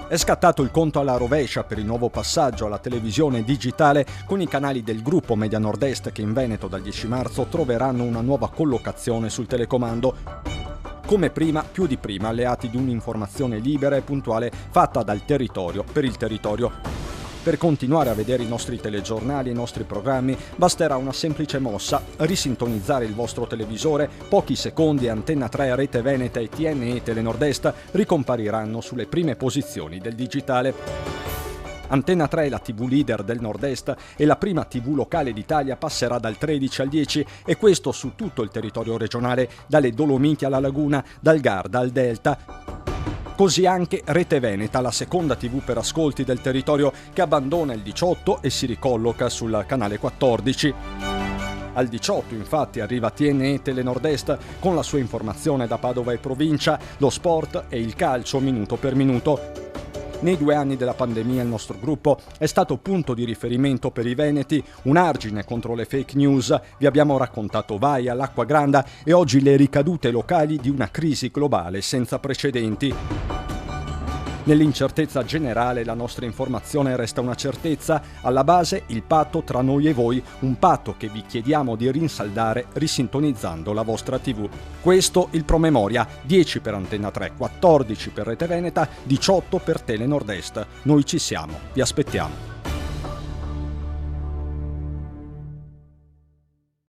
È scattato il conto alla rovescia per il nuovo passaggio alla televisione digitale con i canali del gruppo Media Nord-Est che in Veneto dal 10 marzo troveranno una nuova collocazione sul telecomando. Come prima, più di prima, alleati di un'informazione libera e puntuale fatta dal territorio per il territorio. Per continuare a vedere i nostri telegiornali e i nostri programmi basterà una semplice mossa: risintonizzare il vostro televisore, pochi secondi e Antenna 3, Rete Veneta e TNE Telenord-Est ricompariranno sulle prime posizioni del digitale. Antenna 3 è la TV leader del Nord-Est e la prima TV locale d'Italia passerà dal 13 al 10 e questo su tutto il territorio regionale, dalle Dolomiti alla Laguna, dal Garda al Delta. Così anche Rete Veneta, la seconda TV per ascolti del territorio, che abbandona il 18 e si ricolloca sul canale 14. Al 18 infatti arriva TNE Telenord-Est con la sua informazione da Padova e provincia, lo sport e il calcio minuto per minuto. Nei 2 anni della pandemia il nostro gruppo è stato punto di riferimento per i veneti, un argine contro le fake news, vi abbiamo raccontato vai all'acqua granda e oggi le ricadute locali di una crisi globale senza precedenti. Nell'incertezza generale la nostra informazione resta una certezza, alla base il patto tra noi e voi, un patto che vi chiediamo di rinsaldare risintonizzando la vostra TV. Questo il promemoria, 10 per Antenna 3, 14 per Rete Veneta, 18 per Telenord-Est. Noi ci siamo, vi aspettiamo.